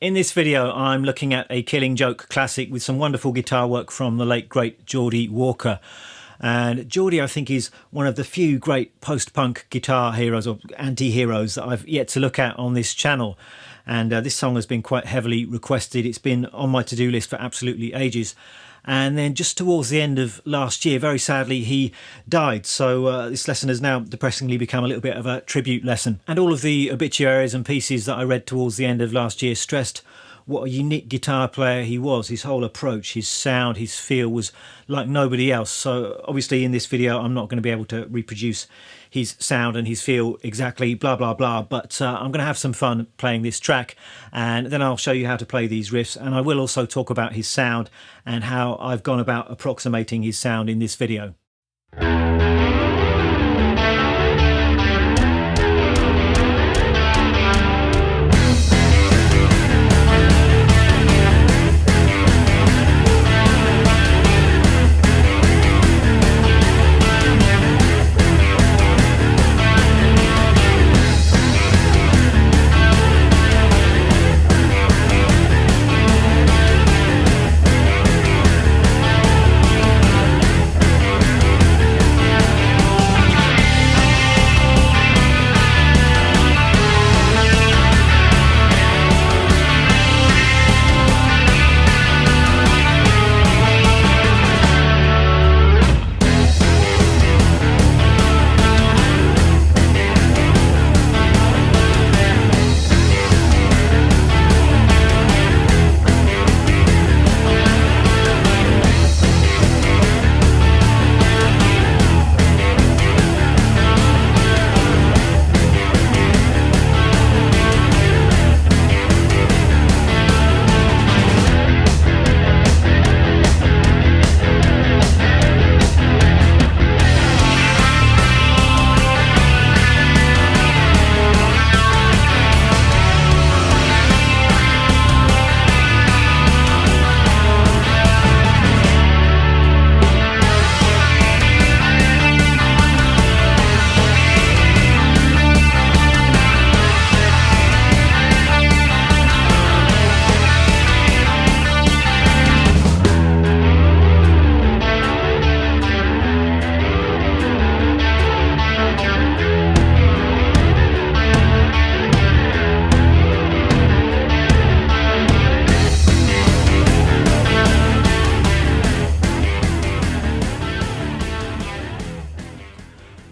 In this video, I'm looking at a Killing Joke classic with some wonderful guitar work from the late great Geordie Walker. And Geordie, I think, is one of the few great post-punk guitar heroes or anti-heroes that I've yet to look at on this channel. And this song has been quite heavily requested. It's been on my to-do list for absolutely ages. And then just towards the end of last year, very sadly, he died. So this lesson has now depressingly become a little bit of a tribute lesson. And all of the obituaries and pieces that I read towards the end of last year stressed what a unique guitar player he was. His whole approach, his sound, his feel was like nobody else. So obviously in this video, I'm not going to be able to reproduce his sound and his feel exactly, blah, blah, blah. But I'm going to have some fun playing this track, and then I'll show you how to play these riffs. And I will also talk about his sound and how I've gone about approximating his sound in this video.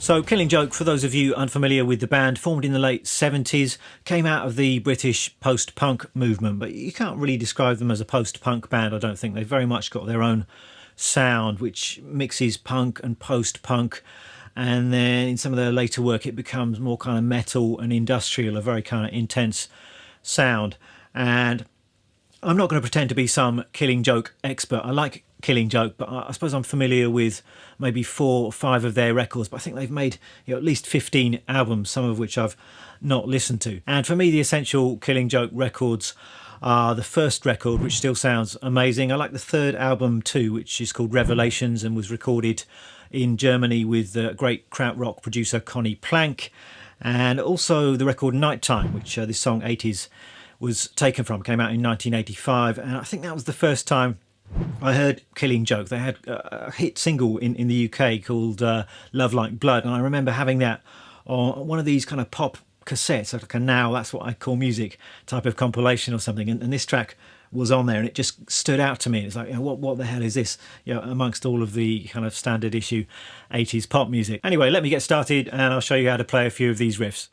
So Killing Joke, for those of you unfamiliar with the band, formed in the late 70s, came out of the British post-punk movement, but you can't really describe them as a post-punk band, I don't think. They've very much got their own sound, which mixes punk and post-punk, and then in some of their later work it becomes more kind of metal and industrial, a very kind of intense sound. And I'm not going to pretend to be some Killing Joke expert. I like Killing Joke, but I suppose I'm familiar with maybe 4 or 5 of their records, but I think they've made at least 15 albums, some of which I've not listened to. And for me, the essential Killing Joke records are the first record, which still sounds amazing. I like the third album too, which is called Revelations and was recorded in Germany with the great krautrock producer Conny Plank, and also the record Nighttime, which this song 80s was taken from, came out in 1985, and I think that was the first time I heard Killing Joke. They had a hit single in the UK called Love Like Blood, and I remember having that on one of these kind of pop cassettes, like a Now That's What I Call Music type of compilation or something, and this track was on there, and it just stood out to me. It's like, what the hell is this, amongst all of the kind of standard issue 80s pop music. Anyway, let me get started and I'll show you how to play a few of these riffs.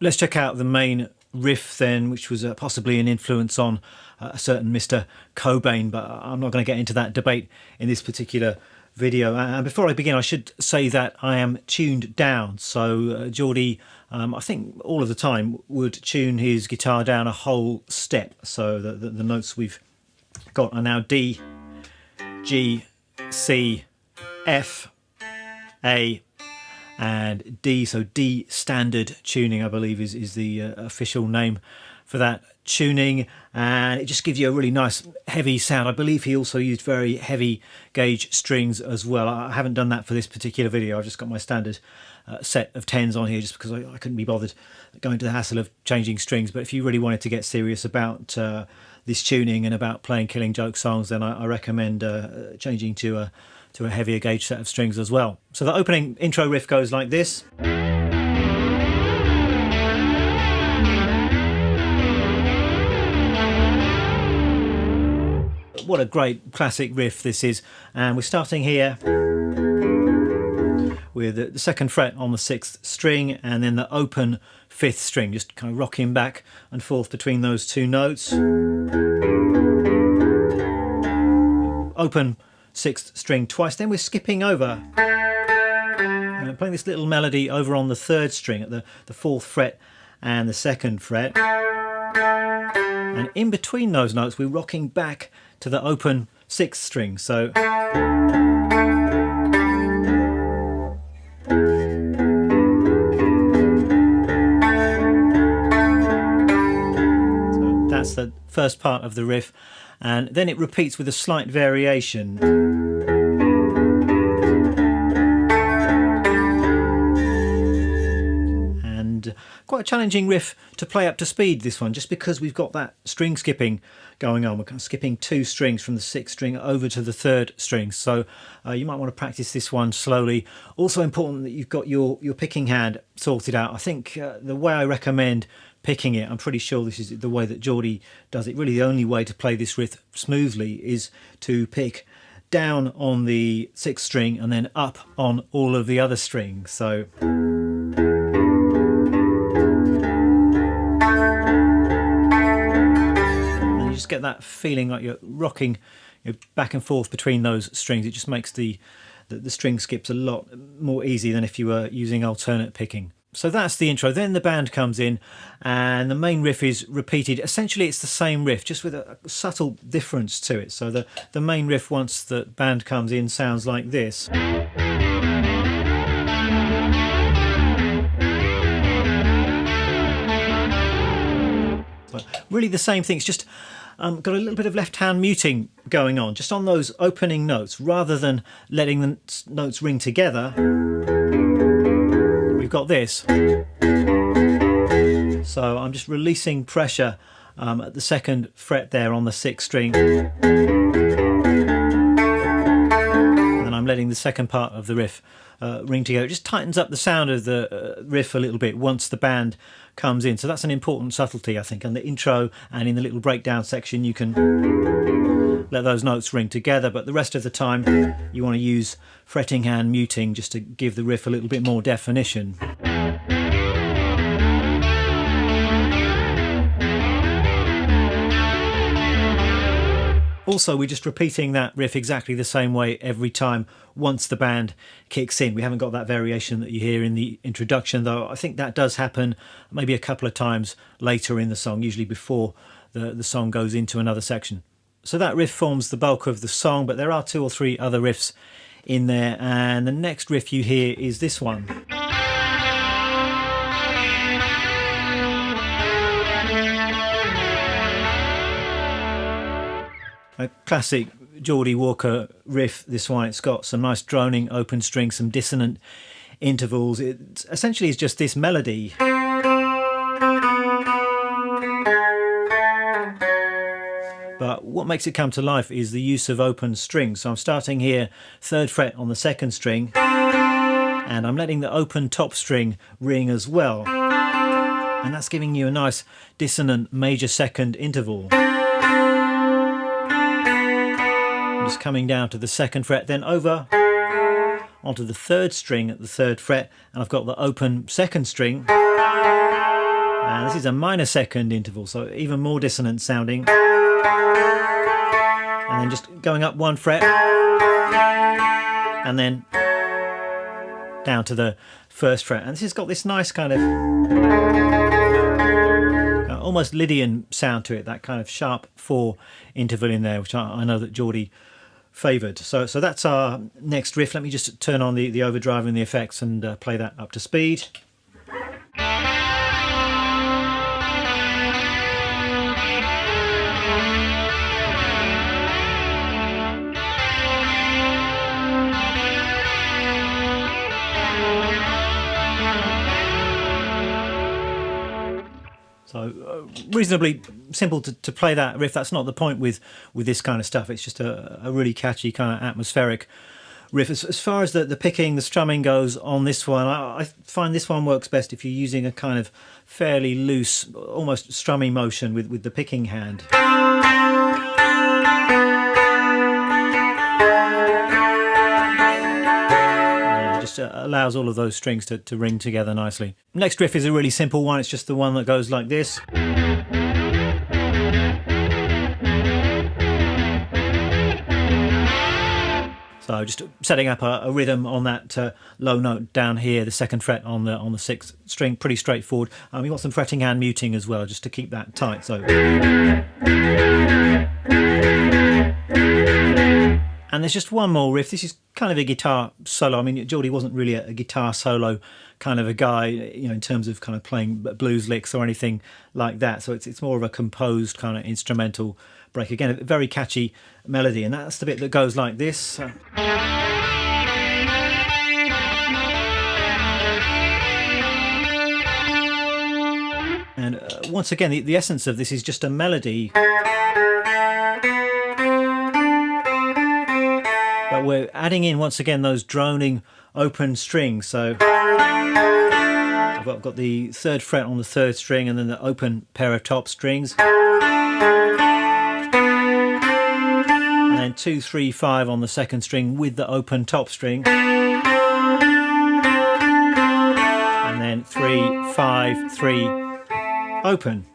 Let's check out the main riff then, which was possibly an influence on a certain Mr. Cobain, but I'm not going to get into that debate in this particular video. And before I begin, I should say that I am tuned down. So Geordie, I think all of the time, would tune his guitar down a whole step. So the notes we've got are now D, G, C, F, A, and D. So D standard tuning, I believe, is the official name for that tuning, and it just gives you a really nice heavy sound. I believe he also used very heavy gauge strings as well. I haven't done that for this particular video. I've just got my standard set of 10s on here just because I couldn't be bothered going to the hassle of changing strings. But if you really wanted to get serious about this tuning and about playing Killing Joke songs, then I recommend changing to a heavier gauge set of strings as well. So the opening intro riff goes like this. What a great classic riff this is, and we're starting here with the 2nd fret on the 6th string and then the open 5th string, just kind of rocking back and forth between those two notes. Open 6th string twice, then we're skipping over and playing this little melody over on the 3rd string at the 4th fret and the 2nd fret, and in between those notes we're rocking back to the open 6th string. So that's the first part of the riff, and then it repeats with a slight variation. And quite a challenging riff to play up to speed, this one, just because we've got that string skipping going on. We're kind of skipping 2 strings from the 6th string over to the 3rd string, so you might want to practice this one slowly. Also important that you've got your picking hand sorted out. I think the way I recommend picking it, I'm pretty sure this is the way that Geordie does it. Really the only way to play this riff smoothly is to pick down on the 6th string and then up on all of the other strings. So just get that feeling like you're rocking back and forth between those strings. It just makes the string skips a lot more easy than if you were using alternate picking. So that's the intro. Then the band comes in and the main riff is repeated. Essentially it's the same riff, just with a subtle difference to it. So the main riff, once the band comes in, sounds like this. So really the same thing. It's just got a little bit of left hand muting going on just on those opening notes. Rather than letting the notes ring together, we've got this. So I'm just releasing pressure at the 2nd fret there on the 6th string, and then I'm letting the second part of the riff ring together. It just tightens up the sound of the riff a little bit once the band comes in. So that's an important subtlety, I think. And the intro and in the little breakdown section you can let those notes ring together, but the rest of the time you want to use fretting hand muting just to give the riff a little bit more definition. Also, we're just repeating that riff exactly the same way every time once the band kicks in. We haven't got that variation that you hear in the introduction, though I think that does happen maybe a couple of times later in the song, usually before the song goes into another section. So that riff forms the bulk of the song, but there are 2 or 3 other riffs in there, and the next riff you hear is this one. A classic Geordie Walker riff, this one. It's got some nice droning open strings, some dissonant intervals. It essentially is just this melody. But what makes it come to life is the use of open strings. So I'm starting here 3rd fret on the 2nd string, and I'm letting the open top string ring as well. And that's giving you a nice dissonant major 2nd interval. Just coming down to the 2nd fret, then over onto the 3rd string at the 3rd fret, and I've got the open 2nd string, and this is a minor 2nd interval, so even more dissonant sounding, and then just going up 1 fret and then down to the 1st fret, and this has got this nice kind of almost Lydian sound to it, that kind of sharp 4 interval in there, which I know that Geordie favoured. So that's our next riff. Let me just turn on the overdrive and the effects and play that up to speed. reasonably simple to play that riff. That's not the point with this kind of stuff. It's just a really catchy kind of atmospheric riff. As far as the picking, the strumming goes on this one, I find this one works best if you're using a kind of fairly loose, almost strumming motion with the picking hand. Just allows all of those strings to ring together nicely. Next riff is a really simple one. It's just the one that goes like this. So just setting up a rhythm on that low note down here, the second fret on the sixth string, pretty straightforward. You've got some fretting and muting as well, just to keep that tight. So, and there's just one more riff. This is kind of a guitar solo. I mean, Geordie wasn't really a guitar solo kind of a guy, in terms of kind of playing blues licks or anything like that. So it's more of a composed kind of instrumental break. Again, a very catchy melody, and that's the bit that goes like this. And once again, the essence of this is just a melody, but we're adding in once again those droning open strings. So I've got the third fret on the third string, and then the open pair of top strings, and then 2, 3, 5 on the second string with the open top string, and then 3, 5, 3 open.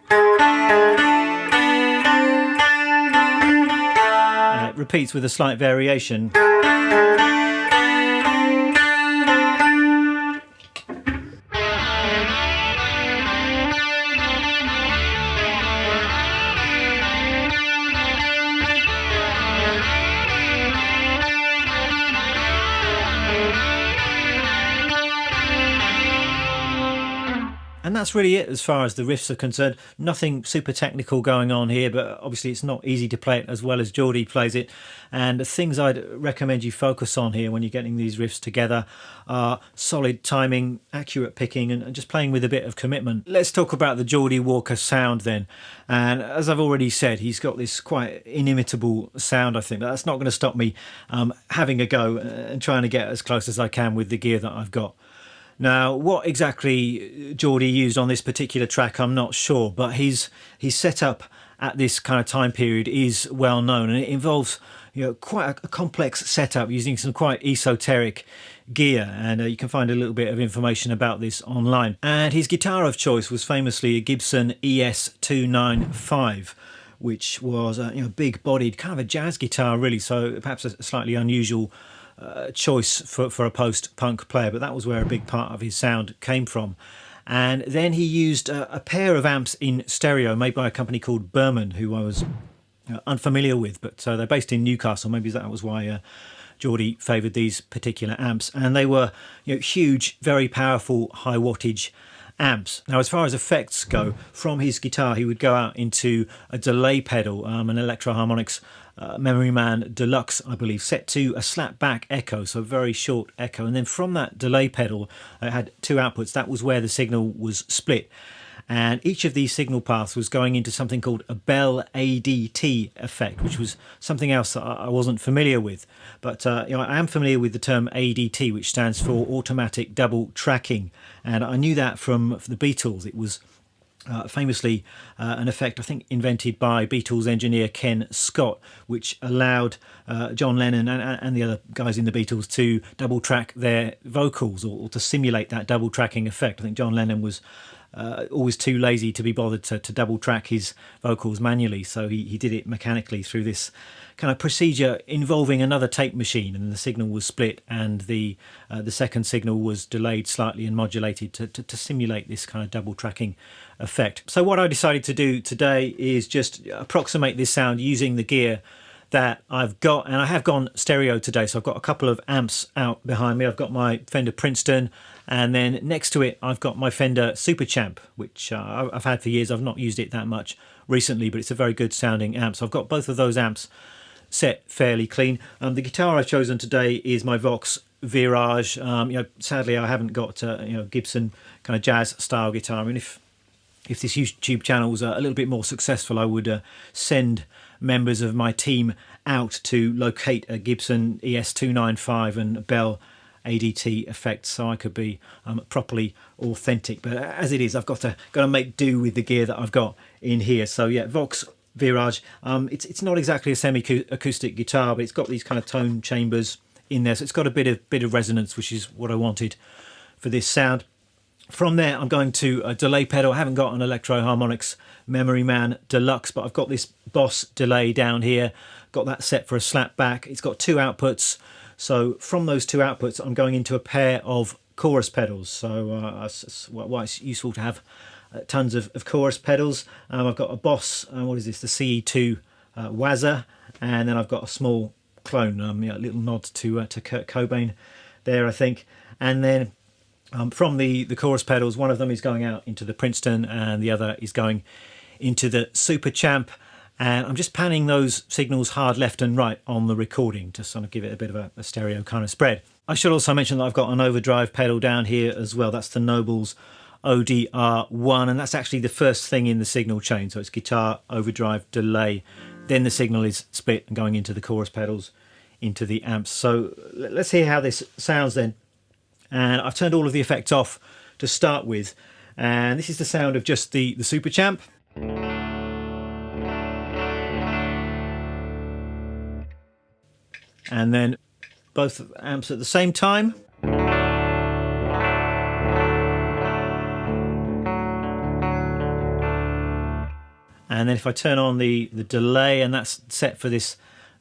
And it repeats with a slight variation. And that's really it as far as the riffs are concerned. Nothing super technical going on here, but obviously it's not easy to play it as well as Geordie plays it. And the things I'd recommend you focus on here when you're getting these riffs together are solid timing, accurate picking, and just playing with a bit of commitment. Let's talk about the Geordie Walker sound then. And as I've already said, he's got this quite inimitable sound, I think. But that's not going to stop me having a go and trying to get as close as I can with the gear that I've got. Now, what exactly Geordie used on this particular track, I'm not sure, but his setup at this kind of time period is well known, and it involves quite a complex setup using some quite esoteric gear, and you can find a little bit of information about this online. And his guitar of choice was famously a Gibson ES295, which was a big-bodied kind of a jazz guitar, really, so perhaps a slightly unusual choice for a post-punk player, but that was where a big part of his sound came from. And then he used a pair of amps in stereo made by a company called Berman, who I was unfamiliar with, but they're based in Newcastle. Maybe that was why Geordie favoured these particular amps, and they were huge, very powerful, high wattage amps. Now, as far as effects go, from his guitar he would go out into a delay pedal, an Electro Harmonix Memory Man Deluxe, I believe, set to a slap back echo, so very short echo, and then from that delay pedal it had two outputs. That was where the signal was split, and each of these signal paths was going into something called a Bell ADT effect, which was something else that I wasn't familiar with, but I am familiar with the term ADT, which stands for automatic double tracking, and I knew that from the Beatles. It was famously an effect, I think, invented by Beatles engineer Ken Scott, which allowed John Lennon and the other guys in the Beatles to double track their vocals, or to simulate that double tracking effect. I think John Lennon was always too lazy to be bothered to double track his vocals manually, so he did it mechanically through this kind of procedure involving another tape machine, and the signal was split, and the second signal was delayed slightly and modulated to simulate this kind of double tracking effect. So what I decided to do today is just approximate this sound using the gear that I've got, and I have gone stereo today, so I've got a couple of amps out behind me. I've got my Fender Princeton, and then next to it I've got my Fender Super Champ, which I've had for years. I've not used it that much recently, but it's a very good sounding amp, so I've got both of those amps set fairly clean. The guitar I've chosen today is my Vox Virage. Sadly I haven't got Gibson kind of jazz style guitar. I mean, if if this YouTube channel was a little bit more successful, I would send members of my team out to locate a Gibson ES295 and Bell ADT effects, so I could be properly authentic. But as it is, I've got to make do with the gear that I've got in here. So yeah, Vox Virage. It's not exactly a semi-acoustic guitar, but it's got these kind of tone chambers in there, so it's got a bit of resonance, which is what I wanted for this sound. From there, I'm going to a delay pedal. I haven't got an Electro Harmonix Memory Man Deluxe, but I've got this Boss delay down here. Got that set for a slap back. It's got 2 outputs. So from those 2 outputs, I'm going into a pair of chorus pedals. So why it's useful to have tons of chorus pedals. I've got a Boss, what is this, the CE2 Wazza, and then I've got a small clone, a little nod to Kurt Cobain there, I think. And then from the chorus pedals, one of them is going out into the Princeton and the other is going into the Super Champ. And I'm just panning those signals hard left and right on the recording to sort of give it a bit of a stereo kind of spread. I should also mention that I've got an overdrive pedal down here as well. That's the Nobels ODR1, and that's actually the first thing in the signal chain. So it's guitar, overdrive, delay, then the signal is split and going into the chorus pedals, into the amps. So let's hear how this sounds then. And I've turned all of the effects off to start with, and this is the sound of just the Super Champ. And then both amps at the same time. And then if I turn on the delay, and that's set for this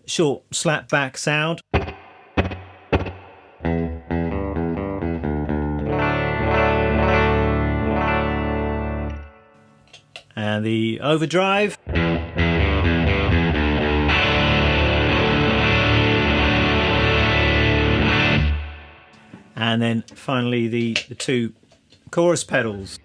short slap back sound. And the overdrive. And then finally the 2 chorus pedals.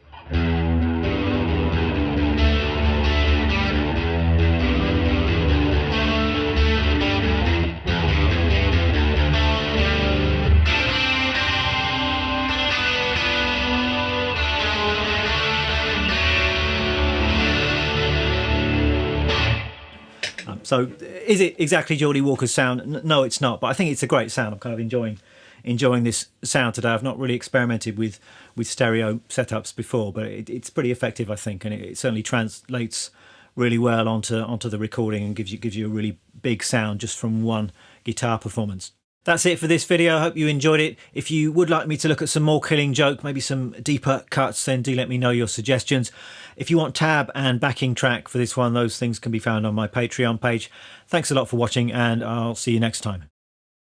So is it exactly Geordie Walker's sound? No, it's not, but I think it's a great sound. I'm kind of enjoying this sound today. I've not really experimented with stereo setups before, but it's pretty effective, I think, and it certainly translates really well onto the recording and gives you a really big sound just from one guitar performance. That's it for this video. I hope you enjoyed it. If you would like me to look at some more Killing Joke, maybe some deeper cuts, then do let me know your suggestions. If you want tab and backing track for this one, those things can be found on my Patreon page. Thanks a lot for watching, and I'll see you next time.